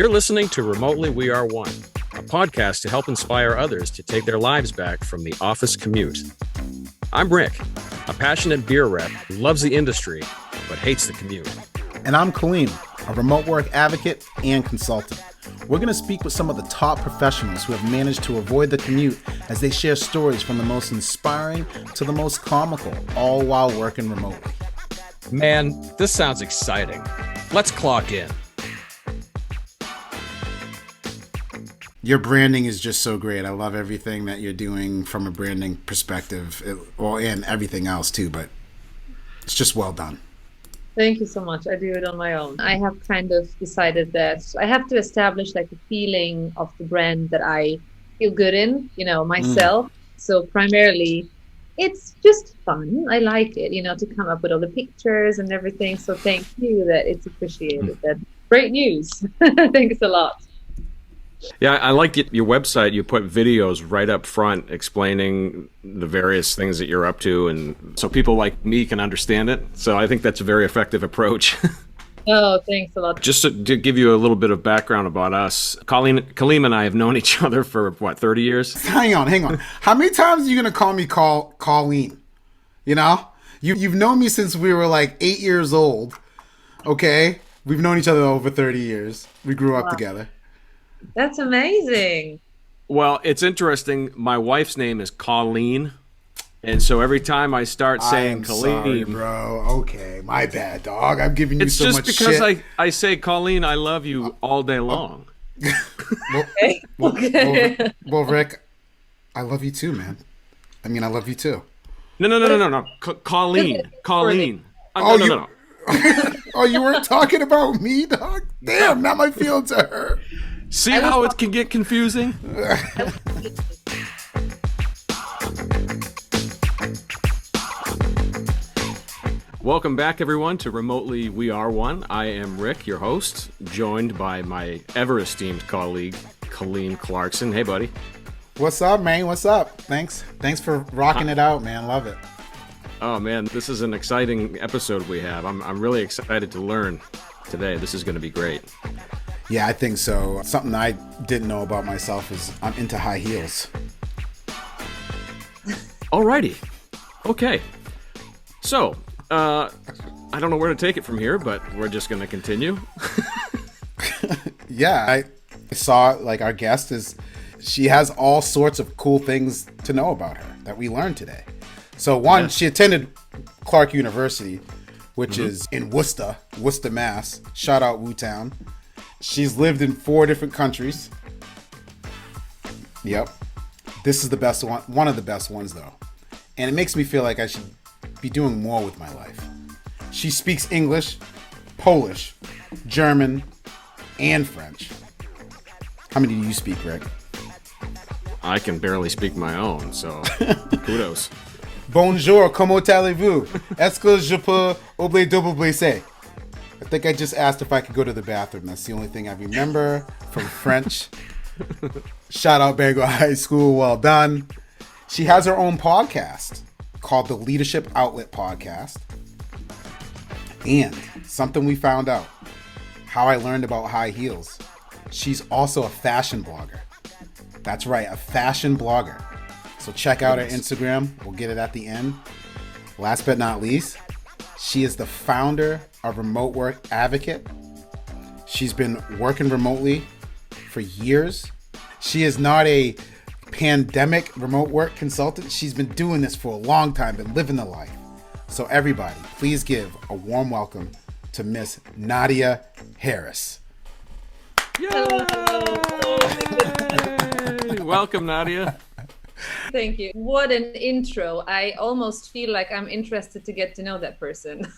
You're listening to Remotely We Are One, a podcast to help inspire others to take their lives back from the office commute. I'm Rick, a passionate beer rep who loves the industry but hates the commute. And I'm Kaleem, a remote work advocate and consultant. We're going to speak with some of the top professionals who have managed to avoid the commute as they share stories from the most inspiring to the most comical, all while working remotely. Man, this sounds exciting. Let's clock in. Your branding is just so great. I love everything that you're doing from a branding perspective, and everything else too, but it's just well done. Thank you so much. I do it on my own. I have kind of decided that I have to establish like a feeling of the brand that I feel good in, myself. So primarily it's just fun. I like it, to come up with all the pictures and everything. So thank you that it's appreciated. That's great news. Thanks a lot. Yeah, I like your website. You put videos right up front explaining the various things that you're up to, and so people like me can understand it. So I think that's a very effective approach. Oh, thanks a lot. Just to give you a little bit of background about us, Kaleem and I have known each other for, 30 years? Hang on. How many times are you going to call me Colleen? You've known me since we were like 8 years old, okay? We've known each other over 30 years. We grew up together. That's amazing. Well, it's interesting. My wife's name is Colleen, and so every time I start saying Kaleem, sorry, bro. Okay, my bad, dog. I'm giving you so much shit. It's just because I say Colleen, I love you all day long. Well, Rick, I love you too, man. I mean, I love you too. No. Colleen. No. Oh, you weren't talking about me, dog? Damn, now my feelings are hurt. See how it can get confusing? Welcome back, everyone, to Remotely We Are One. I am Rick, your host, joined by my ever-esteemed colleague, Kaleem Clarkson. Hey, buddy. What's up, man? What's up? Thanks for rocking it out, man. Love it. Oh, man, this is an exciting episode we have. I'm really excited to learn today. This is going to be great. Yeah, I think so. Something I didn't know about myself is I'm into high heels. Alrighty. Okay. So, I don't know where to take it from here, but we're just going to continue. Yeah, I saw, our guest she has all sorts of cool things to know about her that we learned today. So one, She attended Clark University, which is in Worcester, Mass. Shout out Wu-Town. She's lived in 4 different countries. Yep. This is the best one of the best ones, though. And it makes me feel like I should be doing more with my life. She speaks English, Polish, German, and French. How many do you speak, Rick? I can barely speak my own, so kudos. Bonjour, comment allez-vous? Est-ce que je peux oublier double blessé? I think I just asked if I could go to the bathroom. That's the only thing I remember from French. Shout out Bangor High School. Well done. She has her own podcast called the Leadership Outlet Podcast. And something we found out, how I learned about high heels. She's also a fashion blogger. That's right, a fashion blogger. So check out her Instagram. We'll get it at the end. Last but not least, she is the founder of Remote Work Advocate. She's been working remotely for years. She is not a pandemic remote work consultant. She's been doing this for a long time, been living the life. So everybody, please give a warm welcome to Miss Nadia Harris. Yay! Welcome, Nadia. Thank you. What an intro. I almost feel like I'm interested to get to know that person.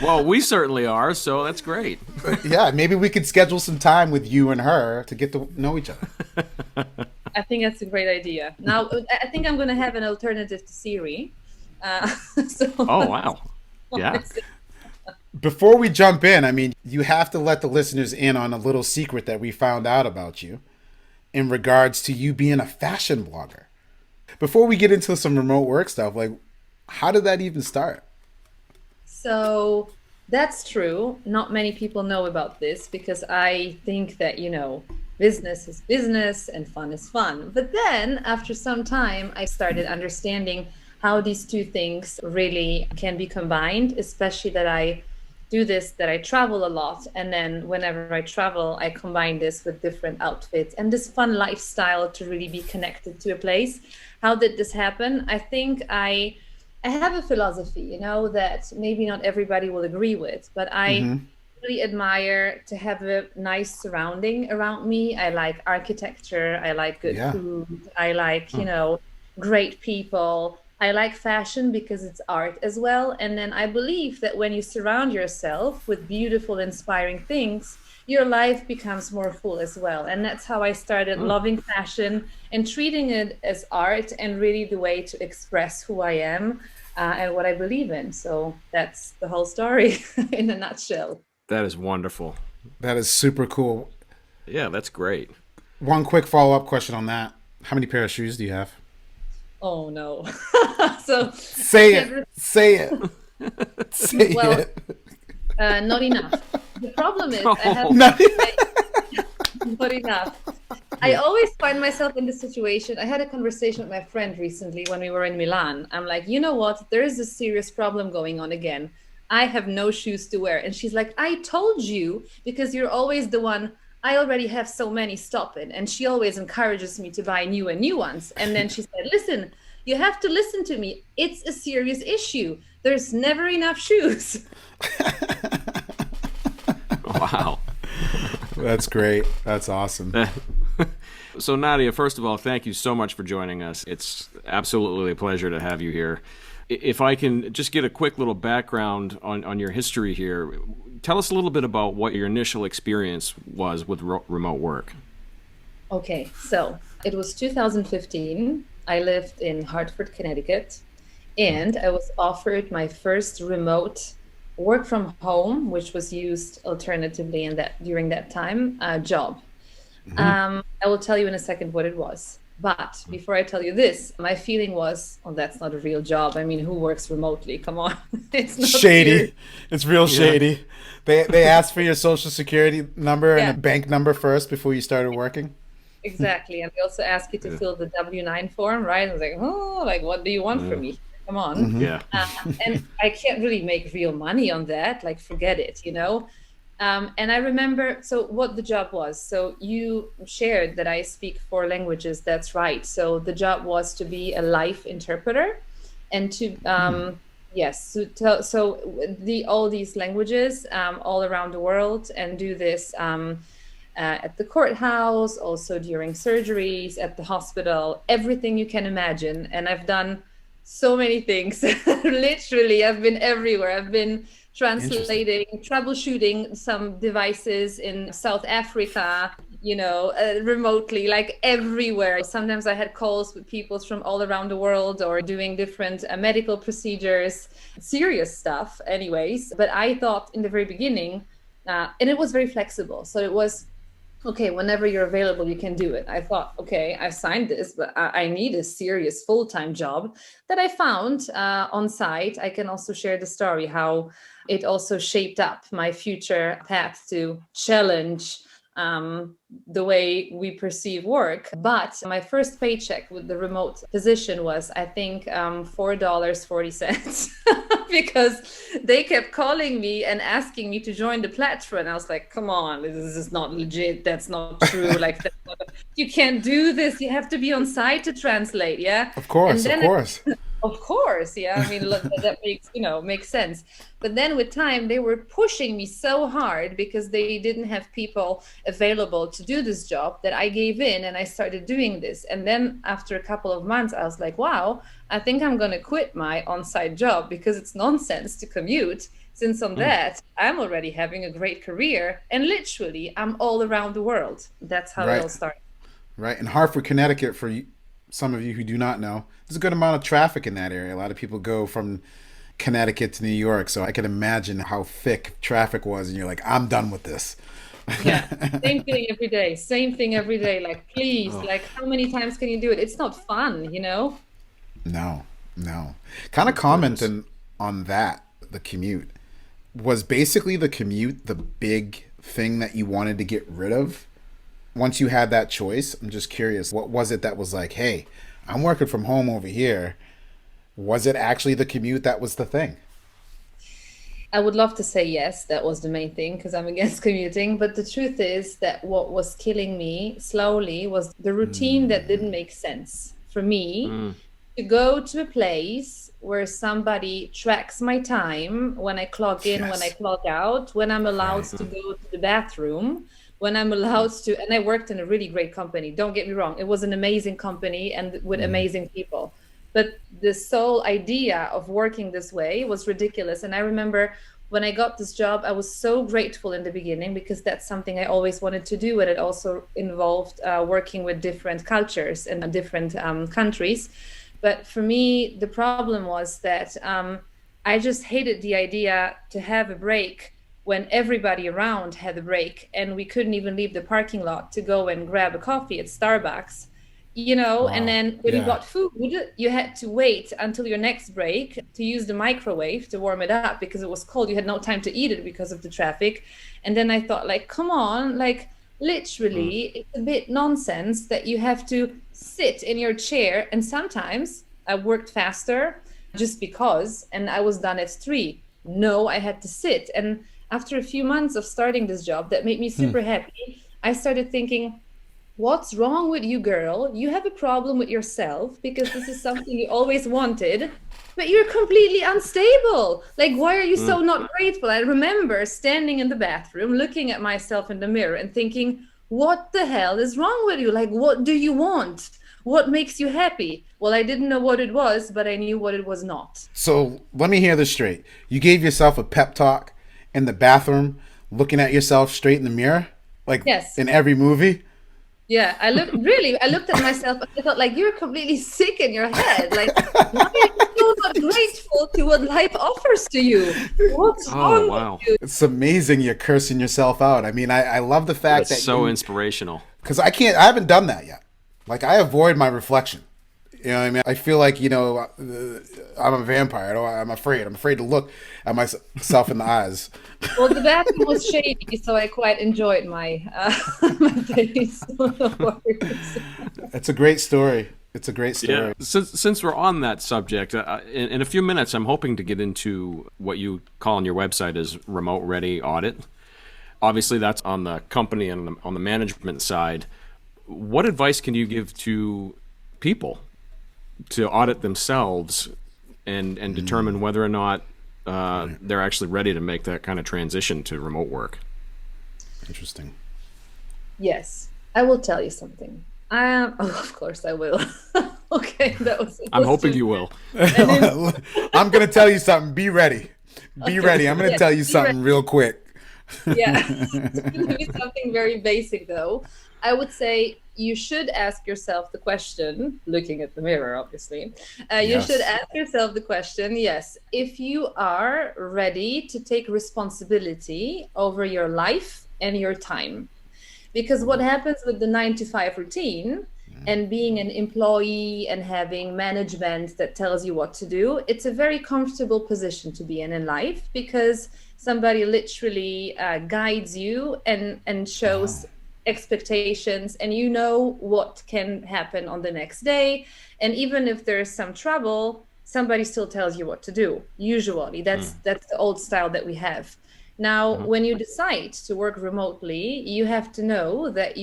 Well, we certainly are, so that's great. Yeah, maybe we could schedule some time with you and her to get to know each other. I think that's a great idea. Now, I think I'm going to have an alternative to Siri. Oh, wow. Yeah. Before we jump in, you have to let the listeners in on a little secret that we found out about you in regards to you being a fashion blogger. Before we get into some remote work stuff, how did that even start? So That's true. Not many people know about this because I think that, business is business and fun is fun. But then after some time, I started understanding how these two things really can be combined, especially that I do this, that I travel a lot. And then whenever I travel, I combine this with different outfits and this fun lifestyle to really be connected to a place. How did this happen? I think I have a philosophy, that maybe not everybody will agree with, but I Mm-hmm. really admire to have a nice surrounding around me. I like architecture, I like good Yeah. food, I like, Huh. great people. I like fashion because it's art as well. And then I believe that when you surround yourself with beautiful, inspiring things, your life becomes more full as well. And that's how I started Oh, loving fashion and treating it as art and really the way to express who I am and what I believe in. So that's the whole story in a nutshell. that is wonderful. That is super cool. Yeah, that's great. One quick follow up question on that. How many pair of shoes do you have? Oh no. So I Say can't, it. Say it. Say well, it. not enough. The problem is I have Oh, No. not enough. I always find myself in this situation. I had a conversation with my friend recently when we were in Milan. I'm like, you know what? There is a serious problem going on again. I have no shoes to wear. And she's like, I told you because you're always the one. I already have so many, stop it. And she always encourages me to buy new and new ones. And then she said, listen, you have to listen to me. It's a serious issue. There's never enough shoes. wow. That's great. That's awesome. So, Nadia, first of all, thank you so much for joining us. It's absolutely a pleasure to have you here. If I can just get a quick little background on your history here, tell us a little bit about what your initial experience was with remote work. Okay, so it was 2015. I lived in Hartford, Connecticut, and I was offered my first remote work from home, which was used alternatively in that during that time, job. I will tell you in a second what it was. But before I tell you this, my feeling was, oh, that's not a real job. I mean, who works remotely? Come on. It's not serious. Shady. It's real Yeah. shady. They asked for your social security number and a Yeah, bank number first before you started working. exactly. And they also ask you to fill the W-9 form, right? I was like, oh, like, what do you want from me? Come on. Yeah. Uh, and I can't really make real money on that. Like, forget it. And I remember, so what the job was. So you shared that I speak four languages. That's right. So the job was to be a live interpreter and to, yes, so all these languages all around the world and do this at the courthouse, also during surgeries, at the hospital, everything you can imagine. And I've done so many things. Literally, I've been everywhere. I've been Interesting. translating, troubleshooting some devices in South Africa, remotely, like everywhere. Sometimes I had calls with people from all around the world or doing different medical procedures, serious stuff, anyways. But I thought in the very beginning, and it was very flexible. So it was okay, whenever you're available, you can do it. I thought, okay, I signed this, but I need a serious full-time job that I found on site. I can also share the story, how it also shaped up my future path to challenge the way we perceive work. But my first paycheck with the remote position was, I think, $4.40 because they kept calling me and asking me to join the platform. And I was like, come on, this is not legit. That's not true. Like, you can't do this. You have to be on site to translate. Yeah. Of And course, of then course. of course, yeah. I mean, look, that makes sense. But then with time, they were pushing me so hard because they didn't have people available to do this job that I gave in and I started doing this. And then after a couple of months, I was like, wow, I think I'm going to quit my on-site job because it's nonsense to commute. Since on that, I'm already having a great career and literally I'm all around the world. That's how it Right, all started. right. In Hartford, Connecticut, for some of you who do not know, there's a good amount of traffic in that area. A lot of people go from Connecticut to New York, so I can imagine how thick traffic was, and you're like, I'm done with this. Yeah, same thing every day. Same thing every day. Like, please, Oh, like, how many times can you do it? It's not fun. No, no. Kind of goodness. commenting on that, the commute. Was basically the commute the big thing that you wanted to get rid of? Once you had that choice, I'm just curious, what was it that was like, hey, I'm working from home over here? Was it actually the commute that was the thing? I would love to say yes, that was the main thing because I'm against commuting. But the truth is that what was killing me slowly was the routine that didn't make sense for me to go to a place where somebody tracks my time when I clock in, when I clock out, when I'm allowed to go to the bathroom, when I'm allowed to. And I worked in a really great company. Don't get me wrong. It was an amazing company and with amazing people. But the sole idea of working this way was ridiculous. And I remember when I got this job, I was so grateful in the beginning because that's something I always wanted to do. And it also involved working with different cultures and different countries. But for me, the problem was that I just hated the idea to have a break when everybody around had a break and we couldn't even leave the parking lot to go and grab a coffee at Starbucks. And then when you got food, you had to wait until your next break to use the microwave to warm it up because it was cold. You had no time to eat it because of the traffic. And then I thought, like, come on, like, literally, it's a bit nonsense that you have to sit in your chair. And sometimes I worked faster just because, and I was done at 3. No, I had to sit. And after a few months of starting this job that made me super happy, I started thinking, what's wrong with you, girl? You have a problem with yourself because this is something you always wanted, but you're completely unstable. Like, why are you so not grateful? I remember standing in the bathroom, looking at myself in the mirror and thinking, what the hell is wrong with you? Like, what do you want? What makes you happy? Well, I didn't know what it was, but I knew what it was not. So let me hear this straight. You gave yourself a pep talk in the bathroom, looking at yourself straight in the mirror, like in every movie? Yeah, I looked at myself and I thought, like, you're completely sick in your head. Like, why are you so not grateful to what life offers to you? What's wrong with you? It's amazing you're cursing yourself out. I mean, I love the fact That's so inspirational. Because I haven't done that yet. Like, I avoid my reflection. You know what I mean? I feel like, I'm a vampire. I'm afraid. I'm afraid to look at myself in the eyes. Well, the bathroom was shady, so I quite enjoyed my face. It's a great story. It's a great story. Yeah. Since we're on that subject, in a few minutes, I'm hoping to get into what you call on your website as remote ready audit. Obviously, that's on the company and on the management side. What advice can you give to people to audit themselves and determine whether or not they're actually ready to make that kind of transition to remote work? Interesting. Yes, I will tell you something. Of course I will. Okay, that was. I'm hoping you will. I'm going to tell you something. Be ready. Be ready. I'm going to tell you something real quick. Yeah, it's going to be something very basic, though. I would say you should ask yourself the question, looking at the mirror, obviously. You should ask yourself the question, yes, if you are ready to take responsibility over your life and your time. Because what happens with the 9-to-5 routine and being an employee and having management that tells you what to do, it's a very comfortable position to be in life because somebody literally guides you and shows expectations, and you know what can happen on the next day. And even if there's some trouble, somebody still tells you what to do. Usually that's the old style that we have. Now, when you decide to work remotely, you have to know that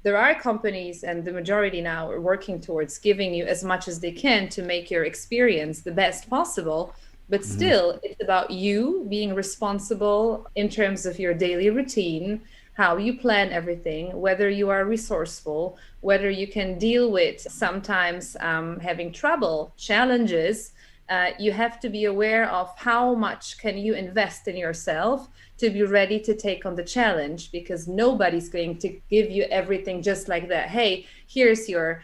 there are companies, and the majority now are working towards giving you as much as they can to make your experience the best possible. But still, it's about you being responsible in terms of your daily routine, how you plan everything, whether you are resourceful, whether you can deal with sometimes having trouble, challenges. You have to be aware of how much can you invest in yourself to be ready to take on the challenge, because nobody's going to give you everything just like that. Hey, here's your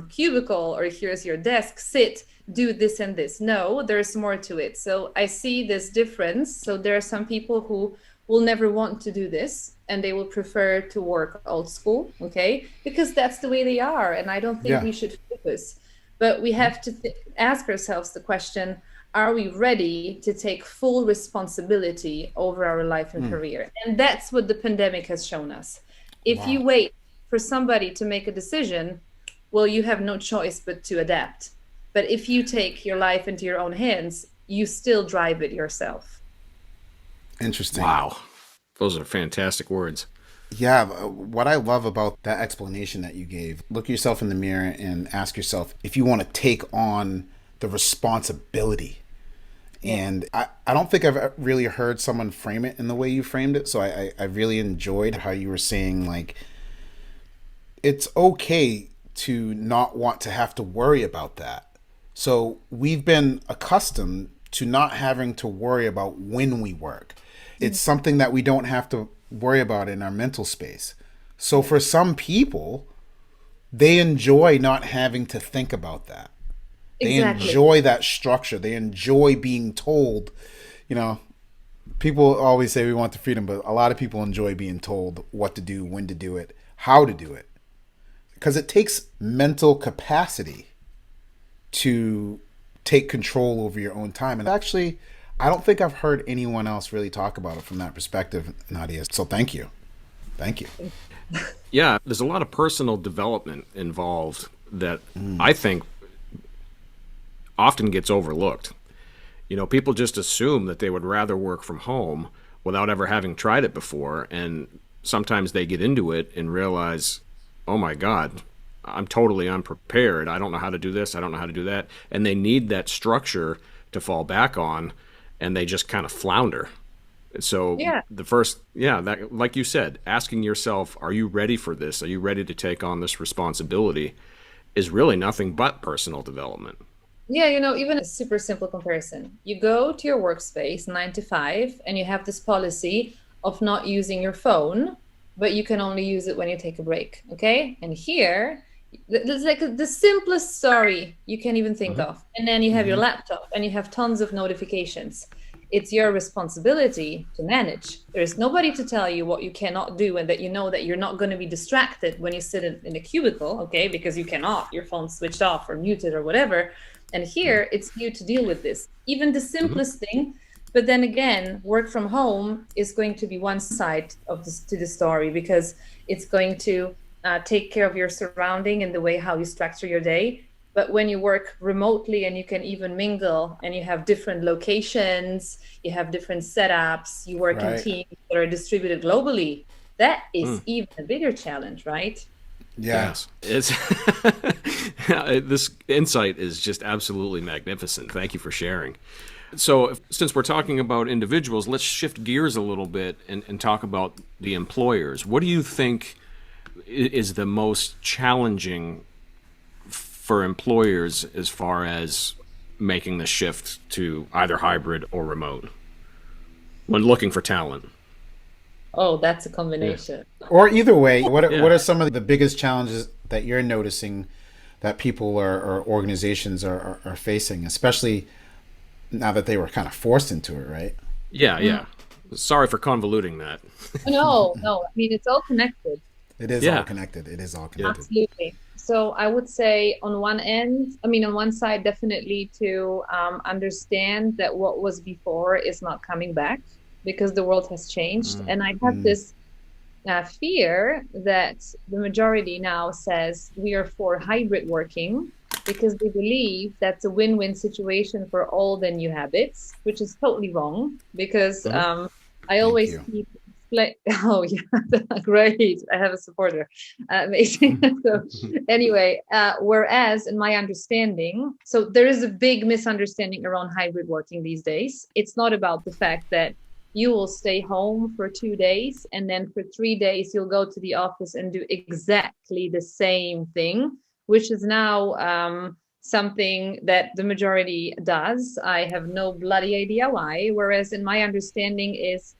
cubicle, or here's your desk, sit, do this and this. No, there's more to it. So I see this difference. So there are some people who will never want to do this, and they will prefer to work old school, okay? Because that's the way they are, and I don't think we should focus. But we have to ask ourselves the question, are we ready to take full responsibility over our life and career? And that's what the pandemic has shown us. If you wait for somebody to make a decision, well, you have no choice but to adapt. But if you take your life into your own hands, you still drive it yourself. Interesting. Wow. Those are fantastic words. Yeah, what I love about that explanation that you gave, look yourself in the mirror and ask yourself if you want to take on the responsibility. And I don't think I've really heard someone frame it in the way you framed it. So I really enjoyed how you were saying, like, it's okay to not want to have to worry about that. So we've been accustomed to not having to worry about when we work. It's something that we don't have to worry about in our mental space. So for some people, they enjoy not having to think about that. They enjoy that structure. They enjoy being told, you know, people always say we want the freedom, but a lot of people enjoy being told what to do, when to do it, how to do it. Because it takes mental capacity to take control over your own time. And actually, I don't think I've heard anyone else really talk about it from that perspective, Nadia. So thank you. Thank you. Yeah, there's a lot of personal development involved that I think often gets overlooked. You know, people just assume that they would rather work from home without ever having tried it before. And sometimes they get into it and realize, oh my God, I'm totally unprepared. I don't know how to do this. I don't know how to do that. And they need that structure to fall back on, and they just kind of flounder. So the first, that, like you said, asking yourself, are you ready for this? Are you ready to take on this responsibility is really nothing but personal development. Yeah, you know, even a super simple comparison. You go to your workspace 9 to 5 and you have this policy of not using your phone, but you can only use it when you take a break. Okay. And here, it's like the simplest story you can even think of. And then you have your laptop and you have tons of notifications. It's your responsibility to manage. There's nobody to tell you what you cannot do, and that you know that you're not going to be distracted when you sit in a cubicle, okay? Because you cannot, your phone's switched off or muted or whatever. And here, it's you to deal with this. Even the simplest thing. But then again, work from home is going to be one side of this, to the story, because it's going to take care of your surrounding and the way how you structure your day. But when you work remotely and you can even mingle and you have different locations, you have different setups, you work in teams that are distributed globally, that is even a bigger challenge, right? Yes. It's this insight is just absolutely magnificent. Thank you for sharing. So since we're talking about individuals, let's shift gears a little bit and talk about the employers. What do you think is the most challenging for employers as far as making the shift to either hybrid or remote when looking for talent? Oh, that's a combination. Or either way, what are some of the biggest challenges that you're noticing that people or organizations are facing, especially now that they were kind of forced into it, right? Yeah. Sorry for convoluting that. No. I mean, it's all connected. It is all connected. It is all connected. Absolutely. So I would say on one side, definitely to understand that what was before is not coming back, because the world has changed. And I have this fear that the majority now says we are for hybrid working, because they believe that's a win-win situation for all the new habits, which is totally wrong, because I always keep oh yeah, great. I have a supporter. Amazing. So anyway, whereas in my understanding, so there is a big misunderstanding around hybrid working these days. It's not about the fact that you will stay home for 2 days and then for 3 days you'll go to the office and do exactly the same thing, which is now something that the majority does. I have no bloody idea why. Whereas in my understanding is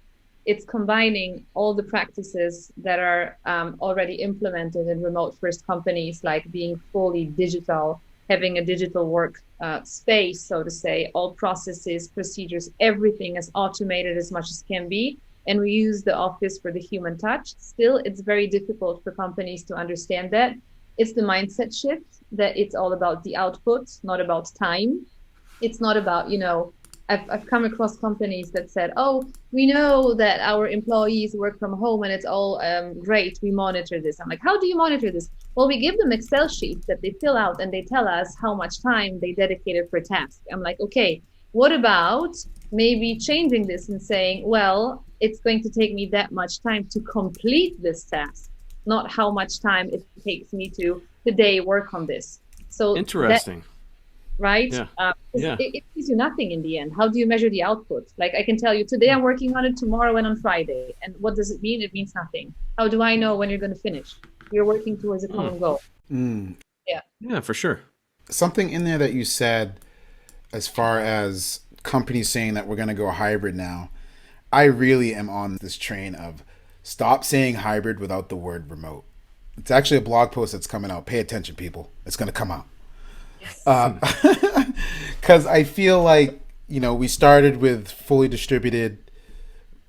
it's combining all the practices that are already implemented in remote first companies, like being fully digital, having a digital work space, so to say, all processes, procedures, everything is automated as much as can be. And we use the office for the human touch. Still, it's very difficult for companies to understand that. It's the mindset shift, that it's all about the output, not about time. It's not about, I've come across companies that said, oh, we know that our employees work from home and it's all great. We monitor this. I'm like, how do you monitor this? Well, we give them Excel sheets that they fill out and they tell us how much time they dedicated for a task. I'm like, okay, what about maybe changing this and saying, well, it's going to take me that much time to complete this task, not how much time it takes me to today work on this. So Interesting. right? Yeah. Yeah. It gives you nothing in the end. How do you measure the output? Like I can tell you today I'm working on it, tomorrow and on Friday. And what does it mean? It means nothing. How do I know when you're going to finish? You're working towards a common goal. Yeah. Yeah, for sure. Something in there that you said as far as companies saying that we're going to go hybrid now, I really am on this train of stop saying hybrid without the word remote. It's actually a blog post that's coming out. Pay attention, people. It's going to come out. Because I feel like, we started with fully distributed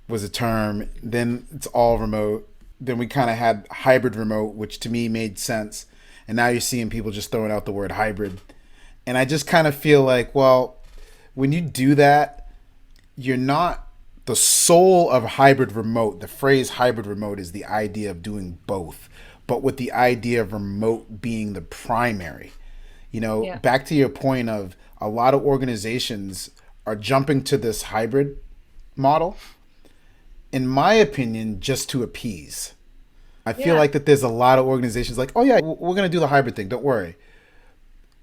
was a term. Then it's all remote. Then we kind of had hybrid remote, which to me made sense. And now you're seeing people just throwing out the word hybrid. And I just kind of feel like, well, when you do that, you're not the soul of hybrid remote. The phrase hybrid remote is the idea of doing both, but with the idea of remote being the primary. Back to your point of a lot of organizations are jumping to this hybrid model, in my opinion, just to appease. I feel like that there's a lot of organizations like, oh yeah, we're going to do the hybrid thing. Don't worry.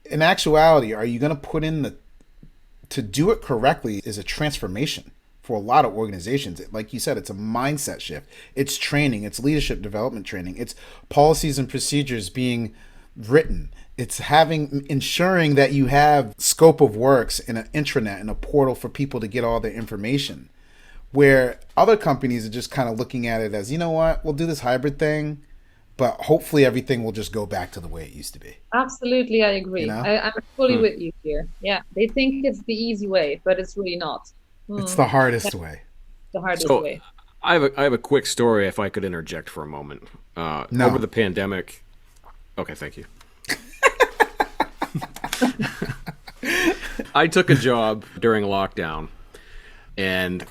In actuality, are you going to put in to do it correctly is a transformation for a lot of organizations. Like you said, it's a mindset shift. It's training. It's leadership development training. It's policies and procedures being written. It's ensuring that you have scope of works in an intranet and a portal for people to get all their information. Where other companies are just kind of looking at it as, you know what, we'll do this hybrid thing, but hopefully everything will just go back to the way it used to be. Absolutely, I agree. I'm fully with you here. Yeah, they think it's the easy way, but it's really not. It's the hardest way. The hardest way. I have a quick story if I could interject for a moment. No. Over the pandemic. Okay, thank you. I took a job during lockdown, and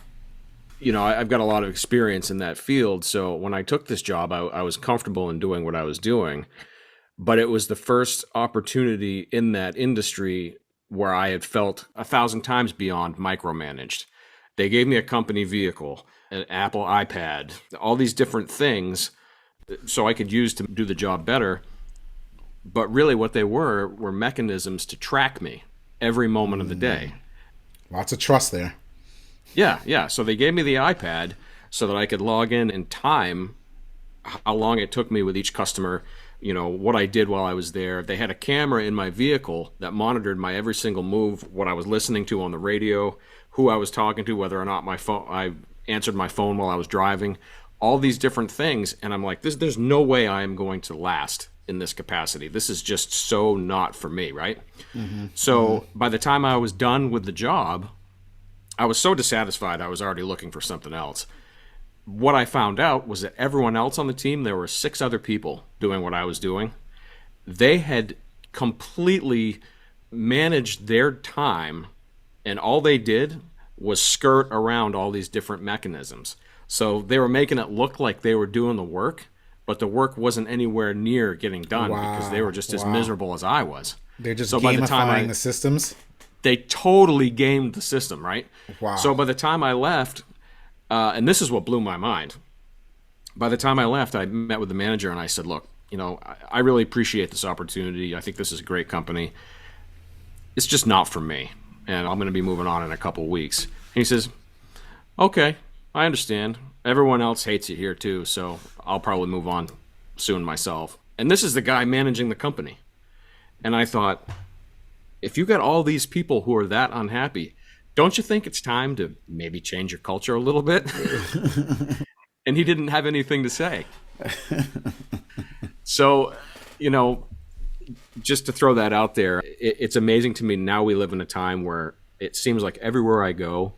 I've got a lot of experience in that field. So when I took this job, I was comfortable in doing what I was doing, but it was the first opportunity in that industry where I had felt 1,000 times beyond micromanaged. They gave me a company vehicle, an Apple iPad, all these different things so I could use to do the job better. But really what they were mechanisms to track me every moment of the day. Lots of trust there. Yeah. So they gave me the iPad so that I could log in and time how long it took me with each customer, what I did while I was there. They had a camera in my vehicle that monitored my every single move, what I was listening to on the radio, who I was talking to, whether or not I answered my phone while I was driving, all these different things. And I'm like, there's no way I am going to last in this capacity. This is just so not for me, right? So by the time I was done with the job, I was so dissatisfied I was already looking for something else. What I found out was that everyone else on the team, there were 6 other people doing what I was doing. They had completely managed their time, and all they did was skirt around all these different mechanisms. So they were making it look like they were doing the work, but the work wasn't anywhere near getting done because they were just as miserable as I was. They're just gamifying the systems? They totally gamed the system, right? Wow. So by the time I left, and this is what blew my mind. By the time I left, I met with the manager and I said, look, I really appreciate this opportunity. I think this is a great company. It's just not for me. And I'm going to be moving on in a couple weeks. And he says, okay, I understand. Everyone else hates it here too, so I'll probably move on soon myself. And this is the guy managing the company. And I thought, if you got all these people who are that unhappy, don't you think it's time to maybe change your culture a little bit? And he didn't have anything to say. So, just to throw that out there, it's amazing to me now we live in a time where it seems like everywhere I go,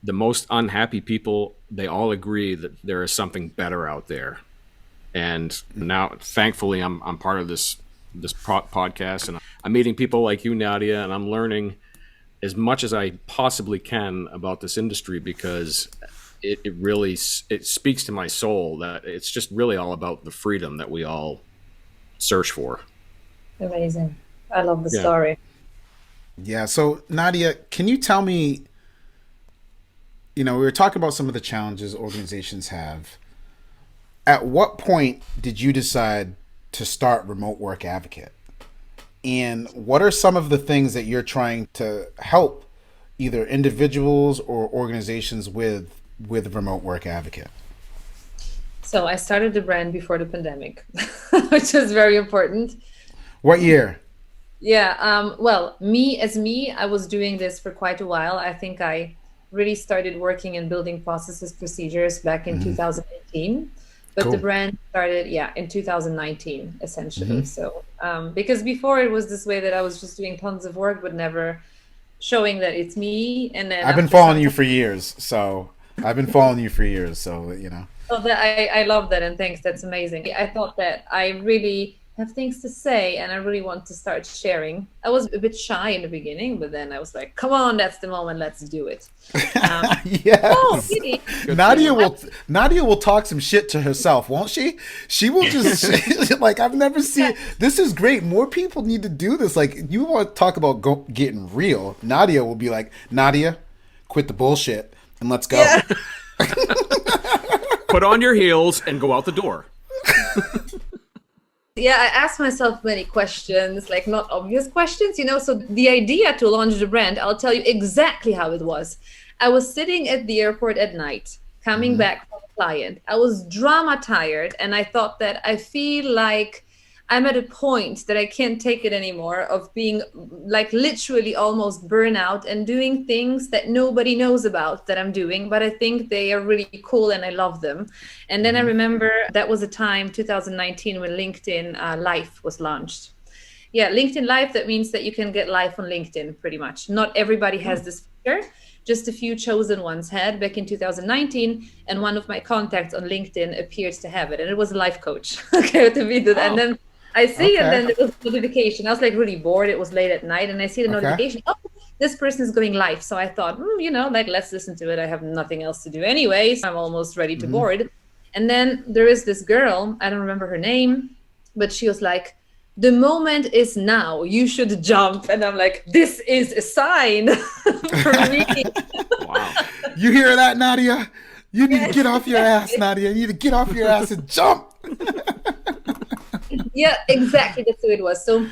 the most unhappy people, they all agree that there is something better out there. And now, thankfully, I'm part of this podcast, and I'm meeting people like you, Nadia, and I'm learning as much as I possibly can about this industry, because it really it speaks to my soul that it's just really all about the freedom that we all search for. Amazing. I love the Yeah. story. Yeah. So Nadia, can you tell me, we were talking about some of the challenges organizations have. At what point did you decide to start Remote Work Advocate? And what are some of the things that you're trying to help either individuals or organizations with Remote Work Advocate? So I started the brand before the pandemic, which is very important. What year? Yeah. Well, me, I was doing this for quite a while. I think I really started working and building processes, procedures back in 2018. But Cool. the brand started, in 2019, essentially. So, because before it was this way that I was just doing tons of work, but never showing that it's me. And then I've been following you for years. So Oh, that I love that, and thanks. That's amazing. I thought that I really have things to say, and I really want to start sharing. I was a bit shy in the beginning, but then I was like, "Come on, that's the moment. Let's do it." Yes. Oh, really? Nadia will talk some shit to herself, won't she? She will just like, I've never seen. This is great. More people need to do this. Like, you want to talk about getting real? Nadia will be like, Nadia, quit the bullshit and let's go. Yeah. Put on your heels and go out the door. Yeah, I asked myself many questions, like not obvious questions, So the idea to launch the brand, I'll tell you exactly how it was. I was sitting at the airport at night, coming back from a client. I was drama tired, and I thought that I feel like I'm at a point that I can't take it anymore of being like literally almost burnout and doing things that nobody knows about that I'm doing, but I think they are really cool and I love them. And then I remember that was a time, 2019, when LinkedIn Live was launched. Yeah, LinkedIn Live, that means that you can get live on LinkedIn pretty much. Not everybody has this feature. Just a few chosen ones had back in 2019, and one of my contacts on LinkedIn appeared to have it, and it was a life coach. Okay, to be the, and then I see, and then there was a notification. I was like really bored. It was late at night, and I see the notification. Oh, this person is going live. So I thought, like, let's listen to it. I have nothing else to do anyway, so I'm almost ready to board. And then there is this girl. I don't remember her name, but she was like, "The moment is now. You should jump." And I'm like, this is a sign for me. Wow. You hear that, Nadia? You need to get off your ass, Nadia. You need to get off your ass and jump. Yeah, exactly. That's who it was. So,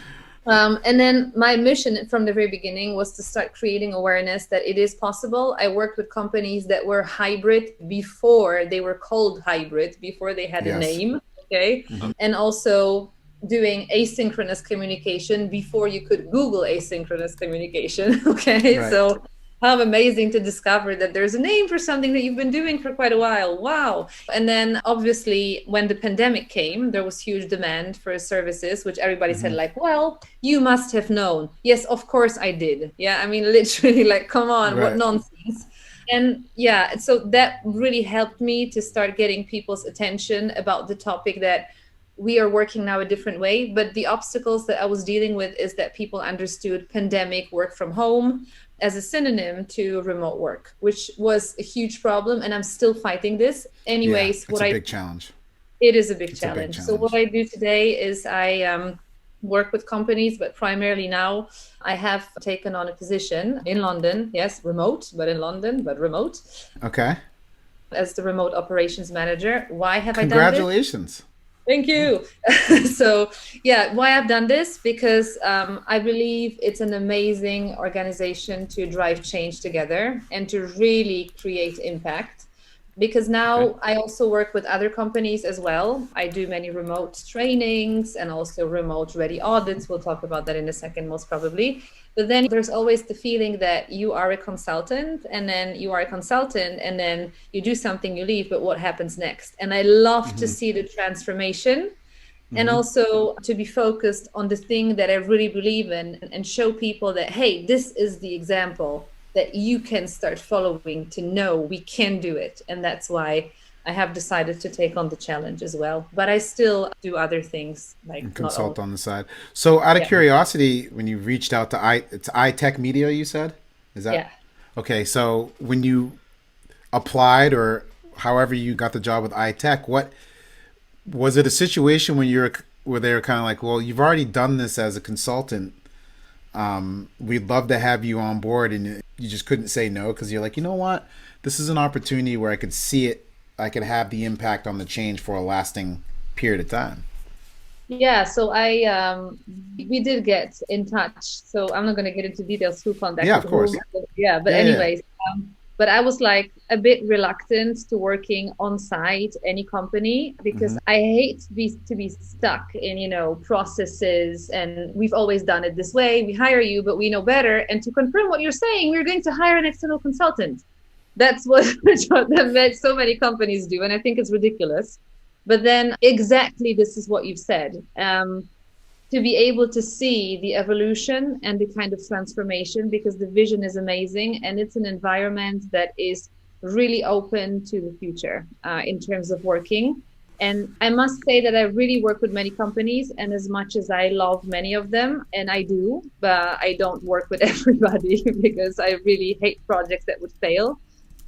and then my mission from the very beginning was to start creating awareness that it is possible. I worked with companies that were hybrid before they were called hybrid, before they had a name. Okay. And also doing asynchronous communication before you could Google asynchronous communication. Okay. Right. So how amazing to discover that there's a name for something that you've been doing for quite a while. Wow. And then obviously when the pandemic came, there was huge demand for services, which everybody said like, well, you must have known. Yes, of course I did. Yeah. I mean, literally like, come on, what nonsense. And yeah, so that really helped me to start getting people's attention about the topic that we are working now a different way. But the obstacles that I was dealing with is that people understood pandemic, work from home, as a synonym to remote work, which was a huge problem. And I'm still fighting this. Anyways, it's a big challenge. It is a big challenge. So what I do today is I work with companies, but primarily now I have taken on a position in London. Yes, remote, but in London, but remote. Okay. As the remote operations manager. Why have I done this? Congratulations. Thank you. So yeah, why I've done this, because I believe it's an amazing organization to drive change together and to really create impact. Because now I also work with other companies as well. I do many remote trainings and also remote ready audits. We'll talk about that in a second, most probably. But then there's always the feeling that you are a consultant and then you do something, you leave, but what happens next? And I love to see the transformation and also to be focused on the thing that I really believe in and show people that, hey, this is the example that you can start following to know we can do it. And that's why I have decided to take on the challenge as well. But I still do other things like consult on the side. So out of curiosity, when you reached out to iTech Media, you said? Is that Yeah. okay? So when you applied or however you got the job with iTech, what was it a situation when you're where they were kind of like, well, you've already done this as a consultant. We'd love to have you on board, and you just couldn't say no because you're like, you know what, this is an opportunity where I could see it, I could have the impact on the change for a lasting period of time. Yeah, so we did get in touch. So I'm not going to get into details who Yeah, contacted of course. whom. Yeah, but Yeah, yeah. anyways, but I was like a bit reluctant to working on site any company because Mm-hmm. I hate to be stuck in, processes, and we've always done it this way. We hire you, but we know better. And to confirm what you're saying, we're going to hire an external consultant. That's what that so many companies do, and I think it's ridiculous. But then exactly this is what you've said. To be able to see the evolution and the kind of transformation, because the vision is amazing and it's an environment that is really open to the future in terms of working. And I must say that I really work with many companies, and as much as I love many of them, and I do, but I don't work with everybody because I really hate projects that would fail.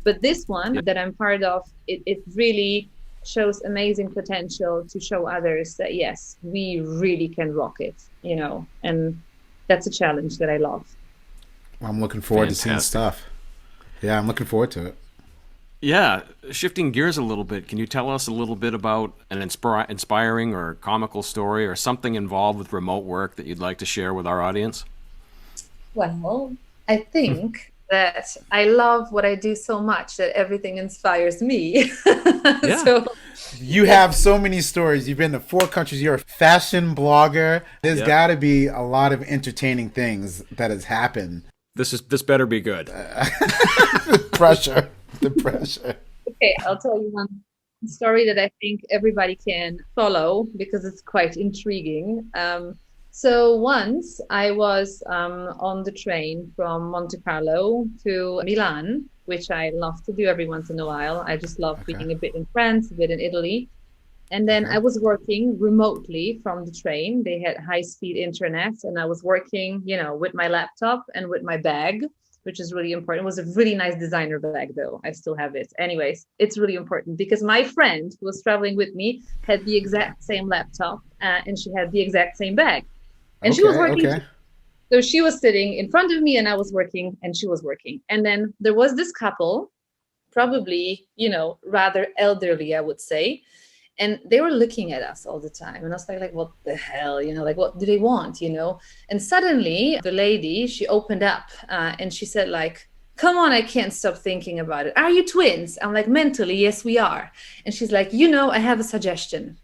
But this one that I'm part of, it really shows amazing potential to show others that yes, we really can rock it, and that's a challenge that I love. Well, I'm looking forward to seeing Fantastic. stuff. Yeah, I'm looking forward to it. Yeah, shifting gears a little bit, can you tell us a little bit about an inspiring or comical story or something involved with remote work that you'd like to share with our audience? Well, I think that I love what I do so much that everything inspires me. Yeah. So You have so many stories. You've been to 4 countries. You're a fashion blogger. There's Yeah. got to be a lot of entertaining things that has happened. This better be good. Pressure, the pressure. okay, I'll tell you one story that I think everybody can follow because it's quite intriguing. So once I was on the train from Monte Carlo to Milan, which I love to do every once in a while. I just love being a bit in France, a bit in Italy. And then Okay. I was working remotely from the train. They had high-speed internet, and I was working, with my laptop and with my bag, which is really important. It was a really nice designer bag, though. I still have it. Anyways, it's really important because my friend who was traveling with me had the exact same laptop and she had the exact same bag. And she was Okay, working. okay. So she was sitting in front of me and I was working and she was working. And then there was this couple, probably, rather elderly, I would say. And they were looking at us all the time. And I was like, what the hell, like, what do they want, And suddenly the lady, she opened up and she said like, come on, I can't stop thinking about it. Are you twins? I'm like, mentally, yes, we are. And she's like, I have a suggestion.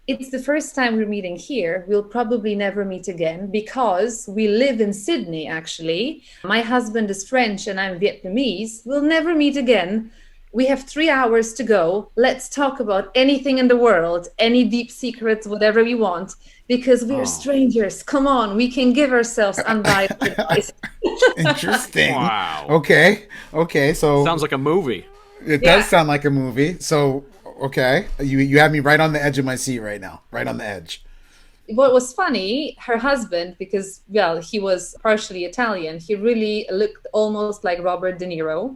It's the first time we're meeting here. We'll probably never meet again because we live in Sydney, actually. My husband is French and I'm Vietnamese. We'll never meet again. We have 3 hours to go. Let's talk about anything in the world, any deep secrets, whatever we want, because we're strangers. Come on, we can give ourselves unbiased advice. Interesting. Wow. Okay. Okay. So Sounds like a movie. it Yeah. does sound like a movie. So okay, you have me right on the edge of my seat right now. Right on the edge. What was funny, her husband, because, well, he was partially Italian, he really looked almost like Robert De Niro.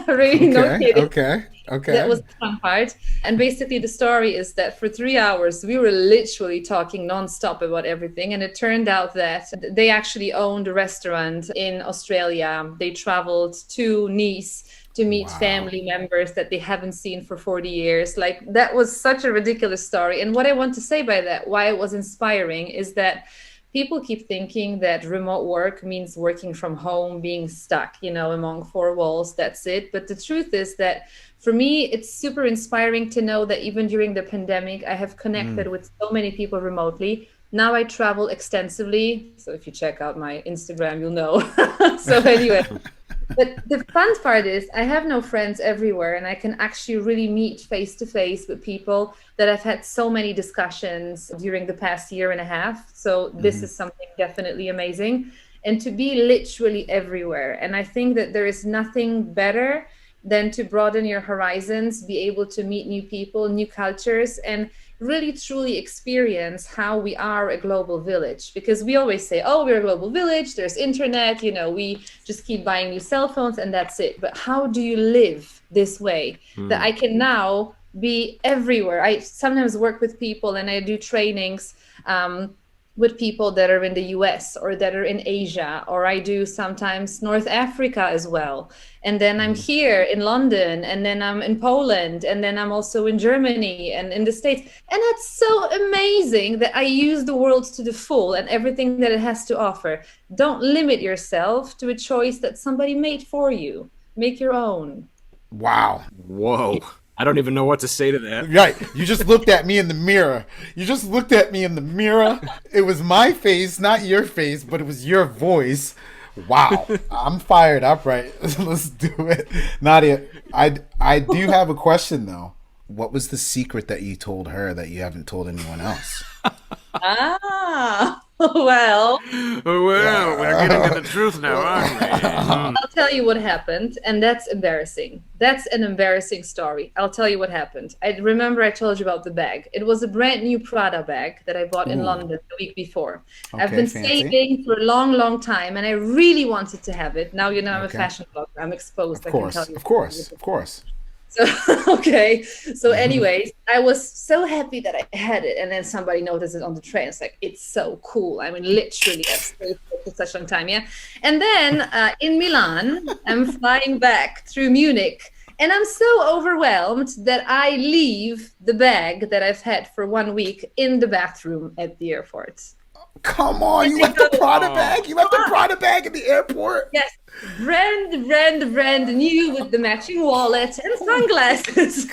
Really, no Okay. kidding. Okay. Okay. That was the fun part. And basically, the story is that for 3 hours, we were literally talking nonstop about everything. And it turned out that they actually owned a restaurant in Australia. They traveled to Nice to meet Wow. family members that they haven't seen for 40 years. Like, that was such a ridiculous story. And what I want to say by that, why it was inspiring, is that people keep thinking that remote work means working from home, being stuck, among 4 walls. That's it. But the truth is that for me, it's super inspiring to know that even during the pandemic, I have connected with so many people remotely. Now I travel extensively. So if you check out my Instagram, you'll know. So anyway, but the fun part is I have no friends everywhere, and I can actually really meet face to face with people that I've had so many discussions during the past year and a half. So this is something definitely amazing. And to be literally everywhere. And I think that there is nothing better than to broaden your horizons, be able to meet new people, new cultures, and really truly experience how we are a global village. Because we always say, oh, we're a global village, there's internet, we just keep buying new cell phones and that's it. But how do you live this way that I can now be everywhere? I sometimes work with people and I do trainings with people that are in the US or that are in Asia, or I do sometimes North Africa as well. And then I'm here in London, and then I'm in Poland, and then I'm also in Germany and in the States. And it's so amazing that I use the world to the full and everything that it has to offer. Don't limit yourself to a choice that somebody made for you. Make your own. Wow. Whoa. I don't even know what to say to that. Right. You just looked at me in the mirror. It was my face, not your face, but it was your voice. Wow. I'm fired up, right? Let's do it. Nadia, I do have a question, though. What was the secret that you told her that you haven't told anyone else? Well, we're getting to the truth now, aren't we? I'll tell you what happened, and that's embarrassing. That's an embarrassing story. I'll tell you what happened. I remember I told you about the bag. It was a brand new Prada bag that I bought in London the week before. Okay, I've been fancy. saving for a long, long time, and I really wanted to have it. Now I'm a fashion blogger. I'm exposed. Of course. So, okay. So anyways, I was so happy that I had it. And then somebody noticed it on the train. It's like, it's so cool. I mean, literally, I've stayed for such a long time. Yeah. And then in Milan, I'm flying back through Munich. And I'm so overwhelmed that I leave the bag that I've had for 1 week in the bathroom at the airport. Come on, you left the Prada bag? You left the Prada bag at the airport? Yes. Brand new with the matching wallet and sunglasses.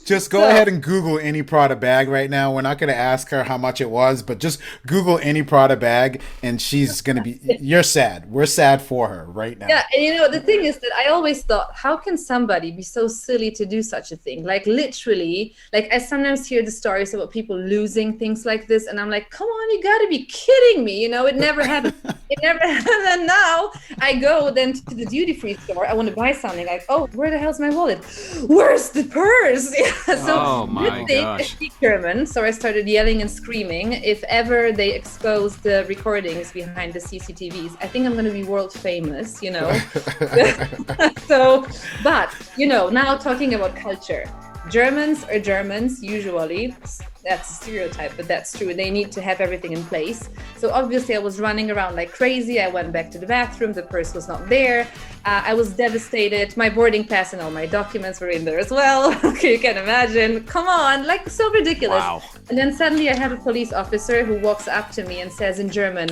Just go ahead and Google any Prada bag right now. We're not going to ask her how much it was, but just Google any Prada bag and she's going to be, you're sad. We're sad for her right now. Yeah. And the thing is that I always thought, how can somebody be so silly to do such a thing? Like literally, like I sometimes hear the stories about people losing things like this. And I'm like, come on, you got to be kidding me. It never happened. It never happened. And now I go then to the duty free store. I want to buy something like, oh, where the hell's my wallet? Where's the purse? So my gosh. I speak German, so I started yelling and screaming. If ever they expose the recordings behind the CCTVs, I think I'm going to be world famous, So, but, now talking about culture. Germans are Germans, usually. That's a stereotype, but that's true. They need to have everything in place. So obviously I was running around like crazy. I went back to the bathroom. The purse was not there. I was devastated. My boarding pass and all my documents were in there as well. Okay, you can imagine. Come on, like so ridiculous. Wow. And then suddenly I have a police officer who walks up to me and says in German,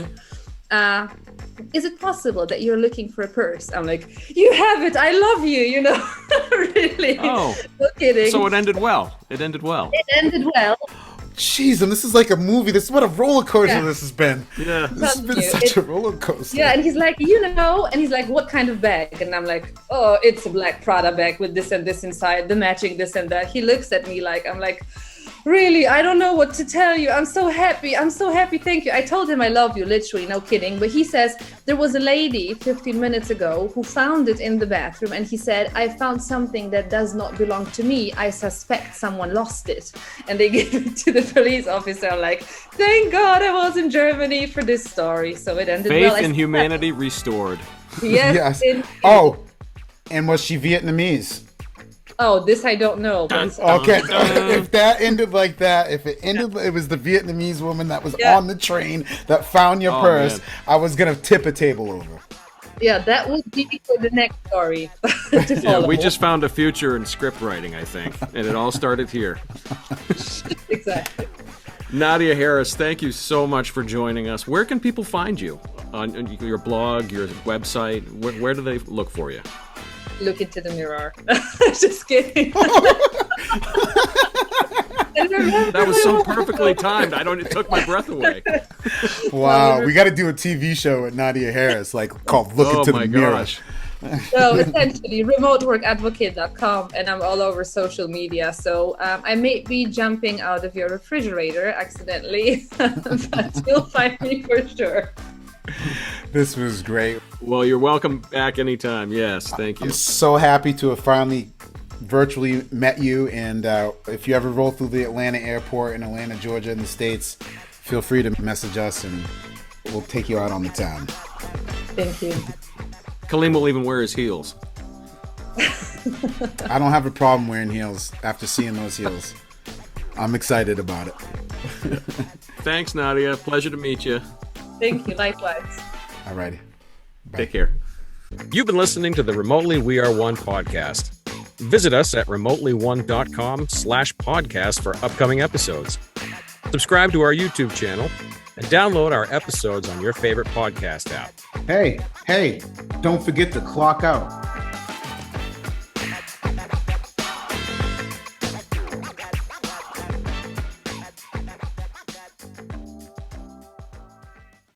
is it possible that you're looking for a purse? I'm like, you have it. I love you, Really. Oh. No kidding. So it ended well. It ended well. Jeez, and this is like a movie. This is what a roller coaster this has been. Yeah. This has been such a roller coaster. Yeah, and he's like, and he's like, what kind of bag? And I'm like, oh, it's a black Prada bag with this and this inside, the matching this and that. He looks at me like, I'm like, really, I don't know what to tell you. I'm so happy. Thank you. I told him I love you, literally, no kidding. But he says there was a lady 15 minutes ago who found it in the bathroom. And he said, I found something that does not belong to me. I suspect someone lost it. And they gave it to the police officer. I'm like, thank God I was in Germany for this story. So it ended well. Faith in humanity restored. Yes. Oh, and was she Vietnamese? Oh, this I don't know. But... Okay, if that ended like that, it was the Vietnamese woman that was on the train that found your purse, man. I was going to tip a table over. Yeah, that would be for the next story. We just found a future in script writing, I think, and it all started here. Exactly. Nadia Harris, thank you so much for joining us. Where can people find you? On your blog, your website? Where do they look for you? Look into the mirror. Just kidding. That was so perfectly timed. It took my breath away. Wow, we got to do a TV show with Nadia Harris, called "Look into the Mirror." Gosh. So essentially, remoteworkadvocate.com, and I'm all over social media. So I may be jumping out of your refrigerator accidentally, but you'll find me for sure. This was great. Well, you're welcome back anytime. Yes, thank you. I'm so happy to have finally virtually met you. And if you ever roll through the Atlanta airport in Atlanta, Georgia, in the States, feel free to message us and we'll take you out on the town. Thank you. Kaleem will even wear his heels. I don't have a problem wearing heels after seeing those heels. I'm excited about it. Thanks, Nadia. Pleasure to meet you. Thank you. Likewise. Alrighty. Bye. Take care. You've been listening to the Remotely We Are One podcast. Visit us at remotely1.com/podcast for upcoming episodes. Subscribe to our YouTube channel and download our episodes on your favorite podcast app. Hey, don't forget to clock out.